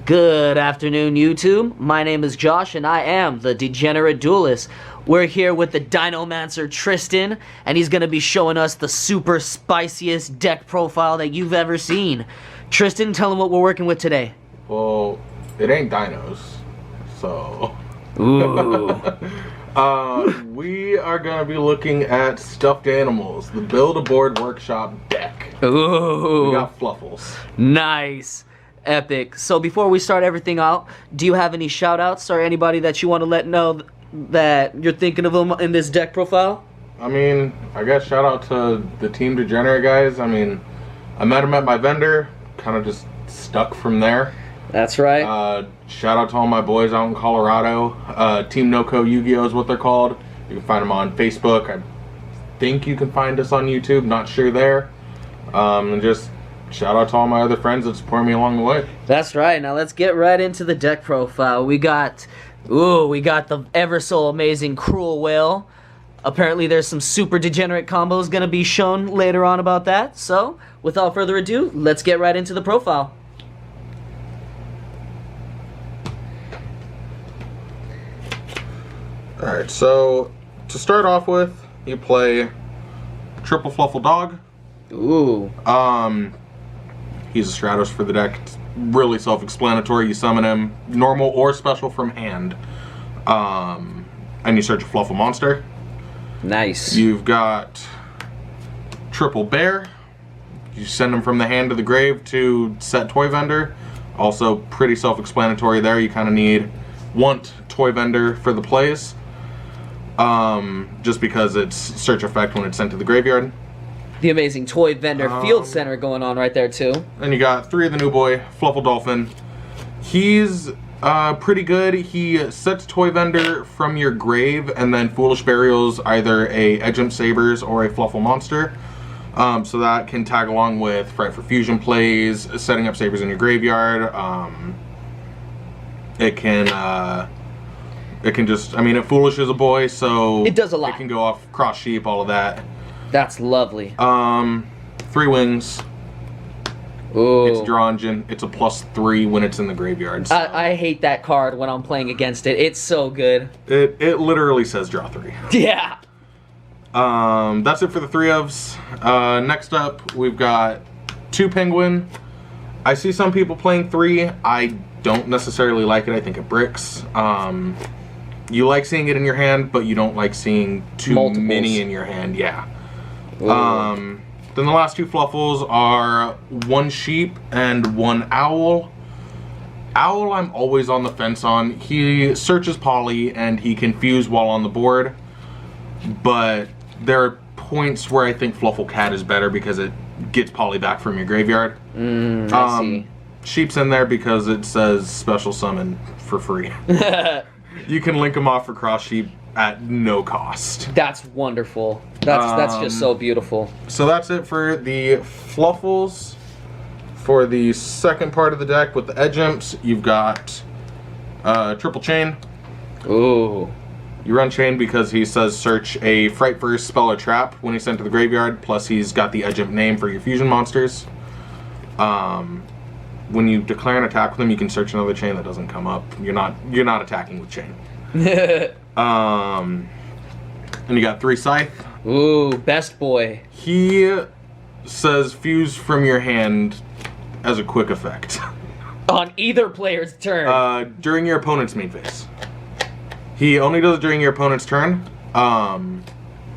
Good afternoon, YouTube. My name is Josh, and I am the Degenerate Duelist. We're here with the Dinomancer Tristan, and he's going to be showing us the super spiciest deck profile that you've ever seen. Tristan, tell him what we're working with today. Well, it ain't dinos, so... Ooh. We are going to be looking at stuffed animals, the Build-A-Board Workshop deck. Ooh. We got Fluffals. Nice. Epic. So before we start everything out, do you have any shout-outs or anybody that you want to let know that you're thinking of them in this deck profile? I mean, I guess shout out to the Team Degenerate guys. I mean, I met them at my vendor, kind of just stuck from there. That's right. Shout out to all my boys out in Colorado. Team NoCo Yu-Gi-Oh is what they're called. You can find them on Facebook. I think you can find us on YouTube. Not sure there. And just shout out to all my other friends that support me along the way. That's right. Now let's get right into the deck profile. We got the ever so amazing Cruel Whale. Apparently there's some super degenerate combos gonna be shown later on about that. So without further ado, let's get right into the profile. Alright, so to start off with, you play Triple Fluffal Dog. Ooh. He's a Stratos for the deck. It's really self-explanatory. You summon him, normal or special from hand. And you search a Fluffal monster. Nice. You've got Triple Bear. You send him from the hand to the grave to set Toy Vendor. Also pretty self-explanatory there. You kind of want Toy Vendor for the plays. Just because it's search effect when it's sent to the graveyard. The amazing Toy Vendor Field Center going on right there too. And you got 3 of the new boy, Fluffal Dolphin. He's pretty good. He sets Toy Vendor from your grave, and then Foolish Burial's either a Edgemp Sabers or a Fluffal monster. So that can tag along with Frightful Fusion plays, setting up Sabers in your graveyard. It can just, I mean, Foolish is a boy, so it does a lot. It can go off Cross Sheep, all of that. That's lovely. 3 wings. Ooh. It's Draw Engine. It's a +3 when it's in the graveyard. So. I hate that card when I'm playing against it. It's so good. It literally says draw 3. Yeah. That's it for the 3 ofs. Next up, we've got 2 Penguin. I see some people playing 3. I don't necessarily like it. I think it bricks. You like seeing it in your hand, but you don't like seeing too many in your hand. Yeah. Then the last 2 Fluffals are 1 Sheep and 1 Owl. Owl I'm always on the fence on. He searches Poly and he can fuse while on the board. But there are points where I think Fluffal Cat is better because it gets Poly back from your graveyard. I see. Sheep's in there because it says special summon for free. You can link them off for Cross Sheep at no cost. That's wonderful. That's just so beautiful. So that's it for the Fluffals. For the second part of the deck with the Edgemps, you've got Triple Chain. Ooh. You run Chain because he says search a Frightverse spell or trap when he's sent to the graveyard, plus he's got the Edgemp name for your fusion monsters. When you declare an attack with him, you can search another Chain that doesn't come up. You're not attacking with Chain. And you got 3 Scythe. Ooh, best boy. He says fuse from your hand as a quick effect. On either player's turn. During your opponent's main phase. He only does it during your opponent's turn. Only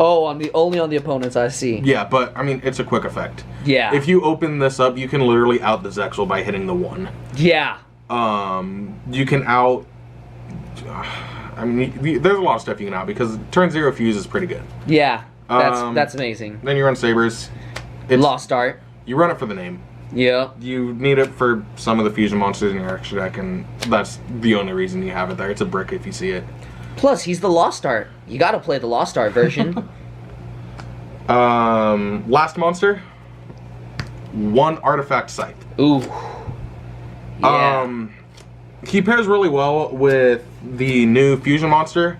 on the opponents, I see. Yeah, but I mean it's a quick effect. Yeah. If you open this up, you can literally out the Zexal by hitting the 1. Yeah. You can out. I mean, there's a lot of stuff you can out because turn 0 fuse is pretty good. Yeah. That's amazing. Then you run Sabers. Lost Art. You run it for the name. Yeah. You need it for some of the fusion monsters in your extra deck, and that's the only reason you have it there. It's a brick if you see it. Plus, he's the Lost Art. You gotta play the Lost Art version. Last monster. 1 Artifact Scythe. Ooh. Yeah. He pairs really well with the new fusion monster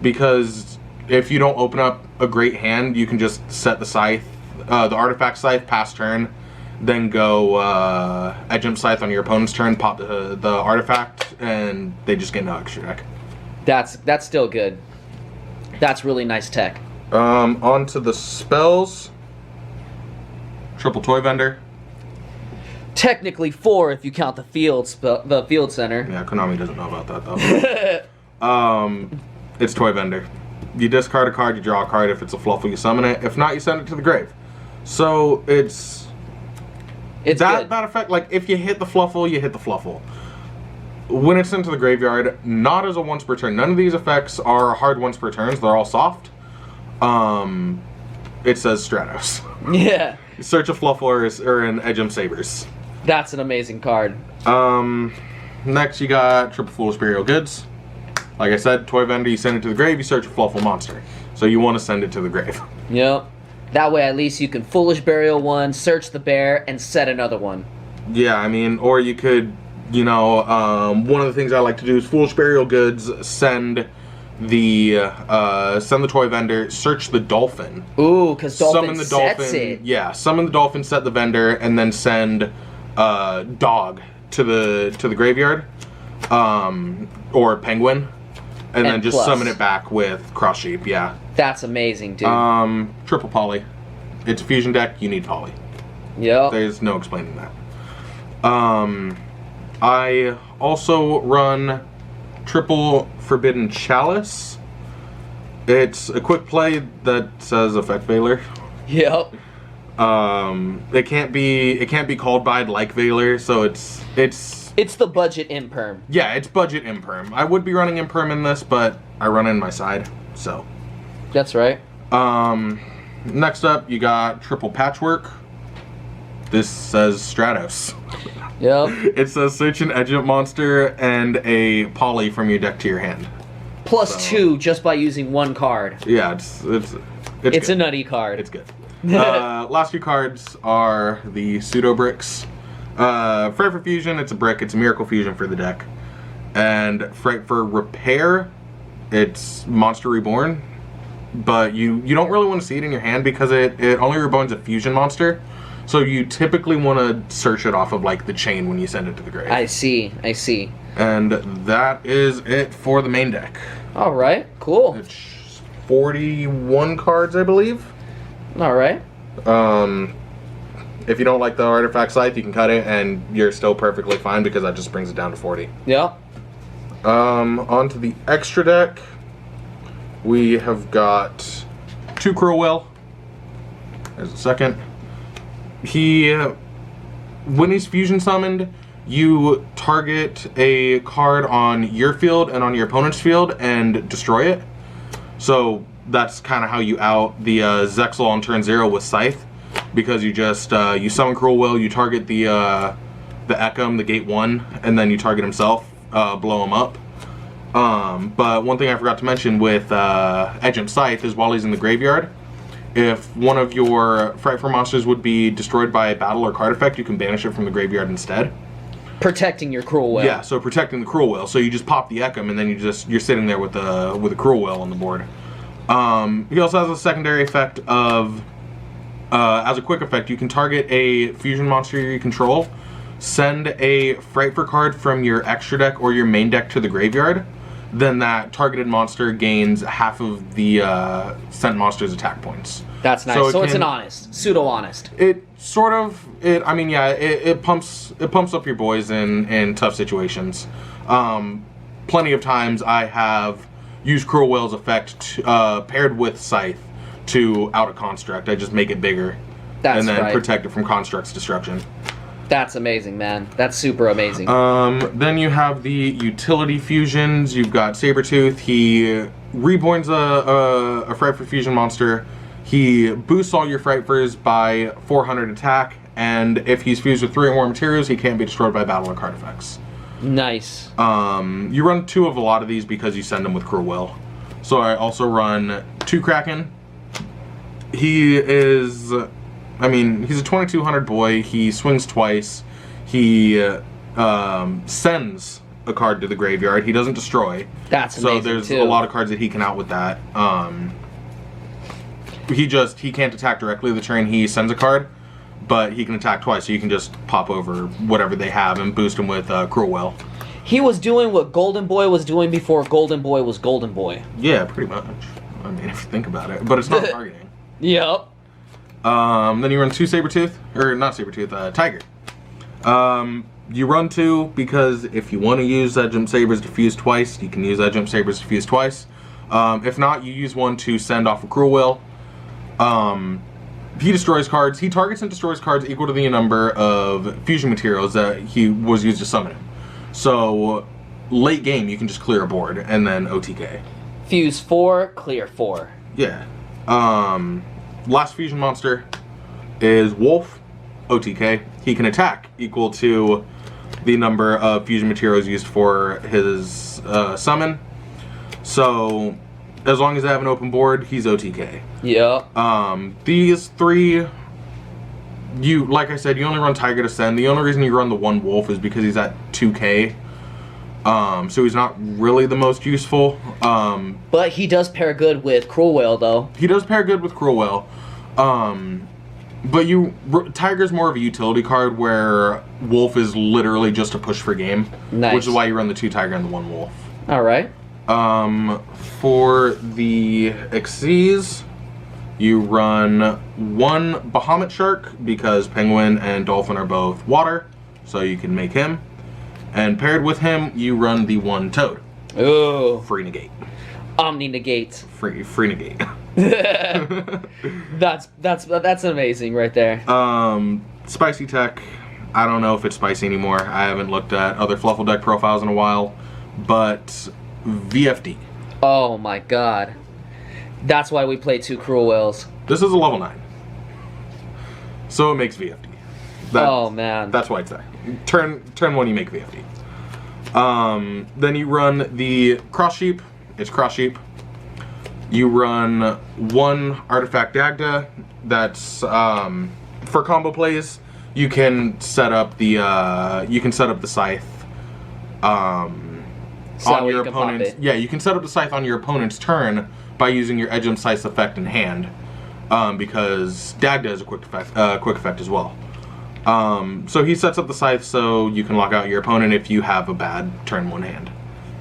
because if you don't open up a great hand, you can just set the Scythe, the Artifact Scythe past turn, then go Edge Scythe on your opponent's turn, pop the artifact, and they just get no extra deck. That's still good. That's really nice tech. On to the spells. Triple Toy Vendor. Technically 4 if you count the field center. Yeah, Konami doesn't know about that though. It's Toy Vendor. You discard a card, you draw a card. If it's a Fluffal, you summon it. If not, you send it to the grave. So it's that effect. Like if you hit the Fluffal, you hit the Fluffal. When it's sent to the graveyard, not as a once per turn. None of these effects are hard once per turns. They're all soft. It says Stratos. Yeah. Search a Fluffal or an Edgem Sabers. That's an amazing card. Next you got Triple Foolish Burial Goods. Like I said, Toy Vendor, you send it to the grave, you search a Fluffal monster. So you want to send it to the grave. Yep. That way at least you can Foolish Burial one, search the bear, and set another one. Yeah, I mean, or you could, you know, one of the things I like to do is Foolish Burial Goods, send the Toy Vendor, search the Dolphin. Ooh, because Dolphin summon the sets Dolphin, it. Yeah, summon the Dolphin, set the vendor, and then send Dog to the graveyard, or Penguin, and then just plus. summon it back with Cross Sheep. Yeah. That's amazing, dude. Triple Poly. It's a fusion deck. You need Poly. Yep. There's no explaining that. I also run Triple Forbidden Chalice. It's a quick play that says Effect Veiler. Yep. It can't be called by like Veiler, so it's the budget imperm. Yeah, it's budget imperm. I would be running imperm in this, but I run in my side, so. That's right. Next up, you got Triple Patchwork. This says Stratos. Yep. It says search an Edgent monster and a Poly from your deck to your hand. Plus 2 just by using one card. Yeah, it's a nutty card. It's good. Last 2 cards are the Pseudo Bricks. Fright for Fusion, it's a brick. It's a Miracle Fusion for the deck. And Fright for Repair, it's Monster Reborn. But you don't really want to see it in your hand because it only reborns a fusion monster. So you typically want to search it off of like the chain when you send it to the grave. I see. And that is it for the main deck. All right, cool. It's 41 cards, I believe. All right. If you don't like the artifact scythe, you can cut it, and you're still perfectly fine because that just brings it down to 40. Yeah. On to the extra deck. We have got 2 Crowell. There's a second. When he's fusion summoned, you target a card on your field and on your opponent's field and destroy it. So that's kind of how you out the Zexal on turn 0 with Scythe, because you just you summon Cruel Will, you target the Ekam, the Gate 1, and then you target himself, blow him up. But one thing I forgot to mention with Edgent Scythe is while he's in the graveyard, if one of your Frightful monsters would be destroyed by a battle or card effect, you can banish it from the graveyard instead. Protecting your Cruel Will. Yeah, so protecting the Cruel Will. So you just pop the Ekam, and then you're sitting there with a Cruel Will on the board. He also has a secondary effect of, as a quick effect, you can target a fusion monster you control, send a Frightful card from your extra deck or your main deck to the graveyard. Then that targeted monster gains half of the sent monster's attack points. That's nice. So it's an honest, pseudo-honest. It sort of, I mean, yeah, it pumps up your boys in tough situations. Plenty of times I have used Cruel Will's effect paired with Scythe to out a construct. I just make it bigger. And then protect it from construct's destruction. That's amazing, man. That's super amazing. Then you have the utility fusions. You've got Sabretooth. He reborns a Frightful fusion monster. He boosts all your Frightfurs by 400 attack, and if he's fused with 3 or more materials, he can't be destroyed by battle or card effects. Nice. You run 2 of a lot of these because you send them with Cruel Will. So I also run 2 Kraken. He is... I mean, he's a 2200 boy. He swings twice. He sends a card to the graveyard. He doesn't destroy. That's amazing. So there's too. a lot of cards that he can out with that. He can't attack directly the turn he sends a card, but he can attack twice, so you can just pop over whatever they have and boost him with Cruel Will. He was doing what Golden Boy was doing before Golden Boy was Golden Boy. Yeah, pretty much. I mean, if you think about it. But it's not targeting. Yep. Then you run 2 Sabertooth, or not Sabertooth, Tiger. You run 2 because if you want to use that Jump Sabers to fuse twice, you can use that Jump Sabers to fuse twice. If not, you use 1 to send off a Cruel Will. He destroys cards. He targets and destroys cards equal to the number of fusion materials that he was used to summon him. So, late game, you can just clear a board and then OTK. Fuse 4, clear 4. Yeah. Last fusion monster is Wolf, OTK. He can attack equal to the number of fusion materials used for his summon. So, as long as they have an open board, he's OTK. Yeah. These 3, like I said, you only run Tiger to send. The only reason you run the 1 Wolf is because he's at 2k. So he's not really the most useful. But he does pair good with Cruel Will, though. He does pair good with Cruel Will. But Tiger's more of a utility card where Wolf is literally just a push for game. Nice. Which is why you run the 2 Tiger and the 1 Wolf. Alright. For the Xyz, you run 1 Bahamut Shark because Penguin and Dolphin are both water, so you can make him. And paired with him, you run the 1 Toad. Ooh. Free negate. Omni negate. Free negate. That's amazing right there. Spicy tech. I don't know if it's spicy anymore. I haven't looked at other Fluffal deck profiles in a while, but VFD. Oh my god. That's why we play 2 Cruel Wills. This is a level 9. So it makes VFD. Oh man. That's why it's there. Turn 1 you make VFD. Then you run the Cross Sheep. It's Cross Sheep. You run 1 Artifact Dagda. That's for combo plays. You can set up the scythe on your opponent's. Yeah, you can set up the scythe on your opponent's turn by using your Edge Scythe effect in hand, because Dagda is a quick effect as well. So he sets up the scythe so you can lock out your opponent if you have a bad turn 1 hand.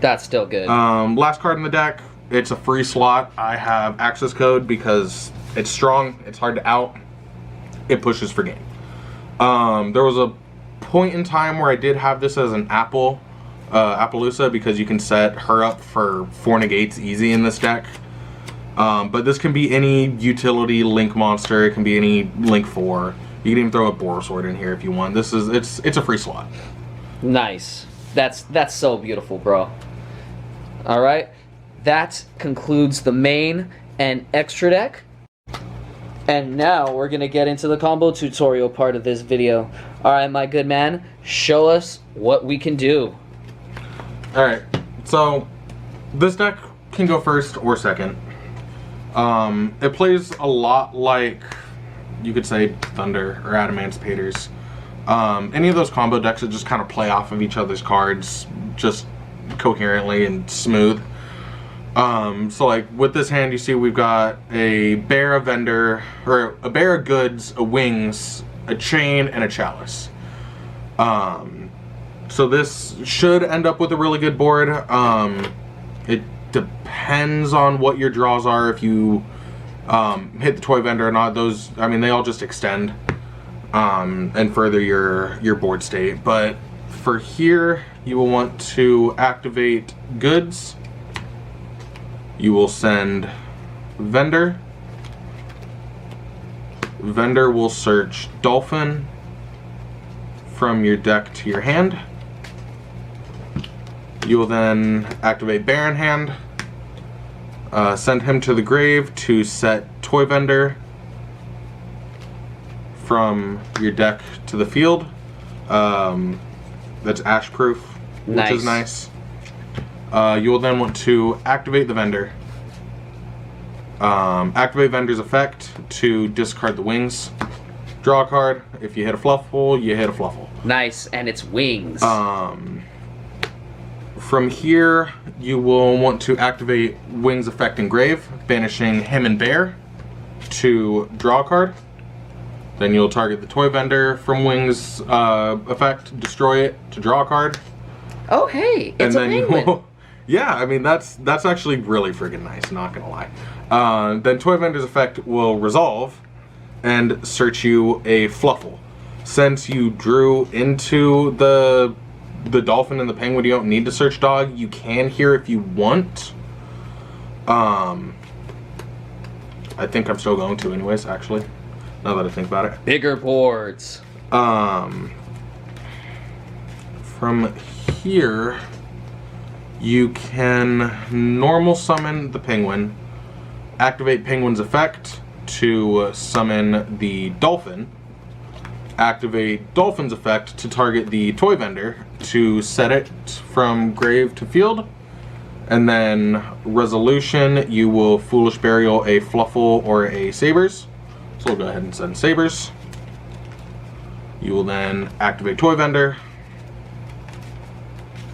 That's still good. Last card in the deck. It's a free slot. I have access code because it's strong. It's hard to out. It pushes for game. There was a point in time where I did have this as an Appaloosa, because you can set her up for 4 negates easy in this deck. But this can be any utility link monster. It can be any link 4. You can even throw a Borosword in here if you want. It's a free slot. Nice. That's so beautiful, bro. All right. That concludes the main and extra deck. And now we're going to get into the combo tutorial part of this video. Alright, my good man, show us what we can do. Alright, so this deck can go first or second. It plays a lot like, you could say, Thunder or Adamanticators. Any of those combo decks that just kind of play off of each other's cards just coherently and smooth. So like with this hand, you see we've got a bear, a vendor, or a bear, a goods, a wings, a chain, and a chalice. So this should end up with a really good board. It depends on what your draws are. If you hit the toy vendor or not, those, I mean, they all just extend and further your board state. But for here, you will want to activate goods. You will send vendor. Vendor will search Dolphin from your deck to your hand. You will then activate Baron Hand. Send him to the grave to set Toy Vendor from your deck to the field. That's Ash Proof, which is nice. You will then want to activate the vendor. Activate vendor's effect to discard the wings. Draw a card. If you hit a Fluffal, you hit a Fluffal. Nice, and it's wings. From here, you will want to activate Wings effect Engrave, banishing him and Bear to draw a card. Then you'll target the toy vendor from Wings effect, destroy it to draw a card. Oh, hey, it's a penguin. Yeah, I mean, that's actually really friggin' nice, not gonna lie. Then toy vendor's effect will resolve and search you a Fluffal. Since you drew into the dolphin and the penguin, you don't need to search dog. You can here if you want. I think I'm still going to anyways, actually, now that I think about it. Bigger boards. From here, you can normal summon the penguin, activate penguin's effect to summon the dolphin, activate dolphin's effect to target the toy vendor to set it from grave to field, and then resolution, you will foolish burial a Fluffal or a Sabers. So we'll go ahead and send Sabers. You will then activate toy vendor.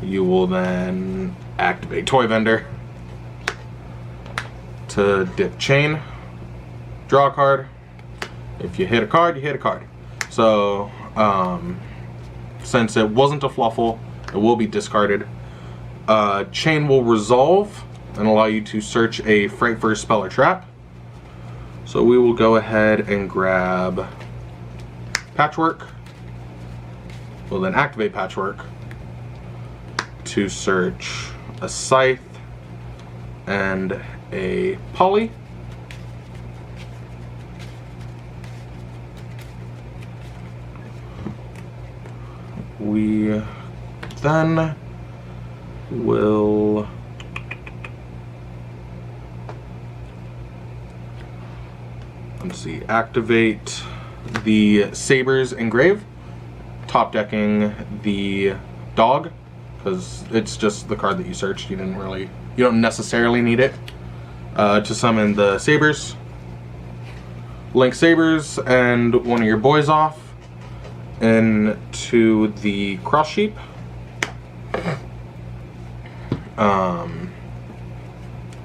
You will then activate toy vendor to dip chain, draw a card. If you hit a card, you hit a card. So since it wasn't a Fluffal, it will be discarded. Chain will resolve and allow you to search a Fright for a spell or trap. So we will go ahead and grab Patchwork. We'll then activate Patchwork to search a Scythe and a Poly. We then will let's see, activate the Sabers engrave, top decking the dog because it's just the card that you searched. You don't necessarily need it to summon the Sabers. Link Sabers and one of your boys off into the Cross Sheep.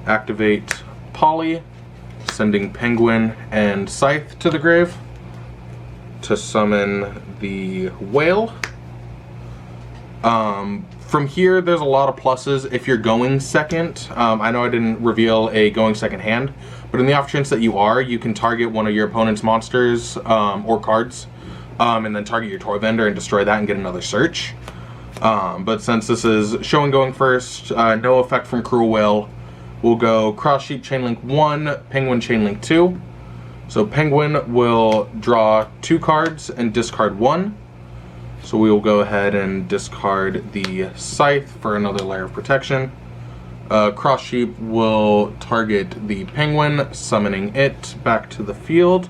Activate Poly, sending Penguin and Scythe to the grave to summon the Whale. From here, there's a lot of pluses if you're going second. I know I didn't reveal a going second hand, but in the off chance that you are, you can target one of your opponent's monsters or cards, and then target your toy vendor and destroy that and get another search. But since this is showing going first, no effect from Cruel Whale, we'll go Cross Sheep Chainlink 1, Penguin Chainlink 2. So Penguin will draw 2 cards and discard 1. So we will go ahead and discard the Scythe for another layer of protection. Cross Sheep will target the Penguin, summoning it back to the field.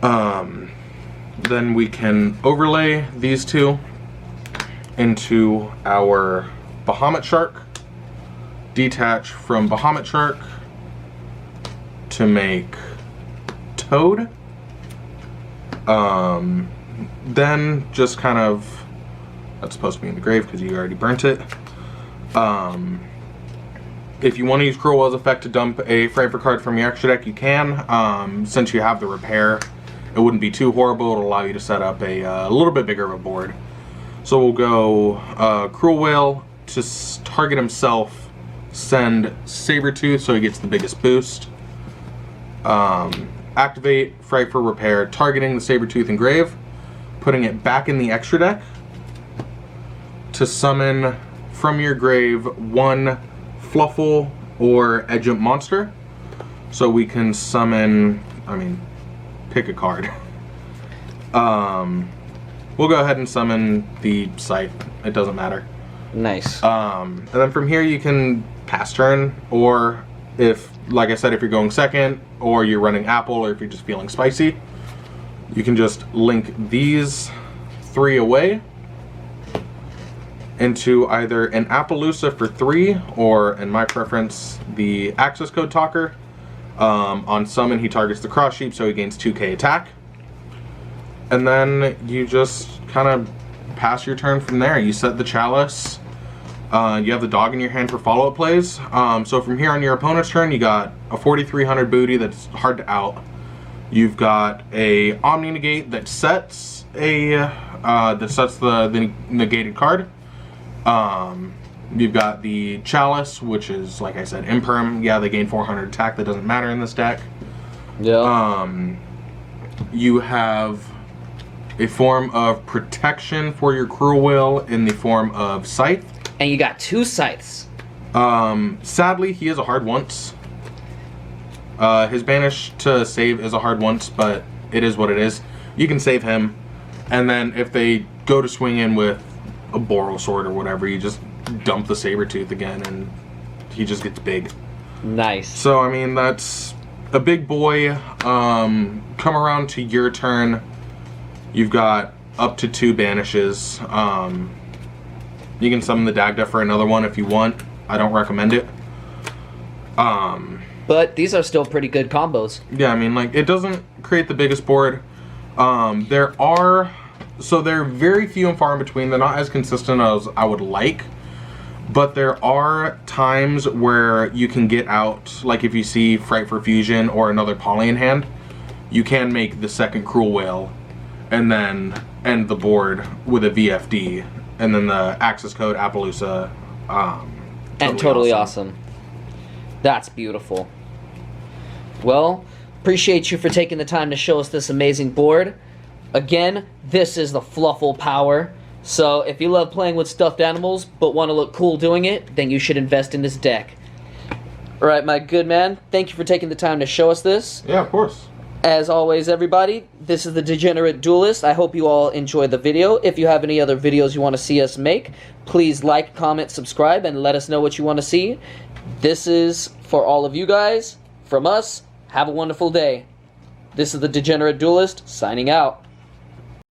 Then we can overlay these two into our Bahamut Shark, detach from Bahamut Shark to make Toad. Then just kind of, that's supposed to be in the grave because you already burnt it. If you want to use Cruel Whale's effect to dump a Framer card from your extra deck, you can. Since you have the repair, it wouldn't be too horrible. It'll allow you to set up a little bit bigger of a board. So we'll go Cruel Whale to target himself, send Sabretooth so he gets the biggest boost. Activate Fright for Repair, targeting the Sabretooth engrave, putting it back in the extra deck to summon from your grave 1 Fluffal or Edgent monster. So we can summon, pick a card. We'll go ahead and summon the Scythe. It doesn't matter. Nice. And then from here you can pass turn, or if, like I said, if you're going second, or you're running Apple, or if you're just feeling spicy, you can just link these 3 away into either an Appaloosa for 3, or in my preference, the Access Code Talker. On summon, he targets the Cross Sheep, so he gains 2k attack. And then you just kind of pass your turn from there. You set the Chalice. You have the dog in your hand for follow-up plays. So from here on your opponent's turn, you got a 4300 booty that's hard to out. You've got a Omni Negate that sets the negated card. You've got the Chalice, which is, like I said, imperm. Yeah, they gain 400 attack. That doesn't matter in this deck. Yeah. You have a form of protection for your Cruel Will in the form of Scythe. And you got 2 scythes. Sadly, he is a hard once. His banish to save is a hard once, but it is what it is. You can save him, and then if they go to swing in with a Borrow Sword or whatever, you just dump the Sabertooth again, and he just gets big. Nice. So, I mean, that's a big boy. Come around to your turn. You've got up to 2 banishes. You can summon the Dagda for another one if you want. I don't recommend it. But these are still pretty good combos. Yeah, I mean, like, it doesn't create the biggest board. They're very few and far in between. They're not as consistent as I would like. But there are times where you can get out, like if you see Frightful Fusion or another Poly in hand, you can make the second Cruel Whale and then end the board with a VFD. And then the Access Code Appaloosa. Totally awesome. That's beautiful. Well, appreciate you for taking the time to show us this amazing board. Again, this is the Fluffal Power. So if you love playing with stuffed animals but want to look cool doing it, then you should invest in this deck. Alright, my good man, thank you for taking the time to show us this. Yeah, of course. As always, everybody, this is the Degenerate Duelist. I hope you all enjoyed the video. If you have any other videos you want to see us make, please like, comment, subscribe, and let us know what you want to see. This is for all of you guys. From us, have a wonderful day. This is the Degenerate Duelist, signing out.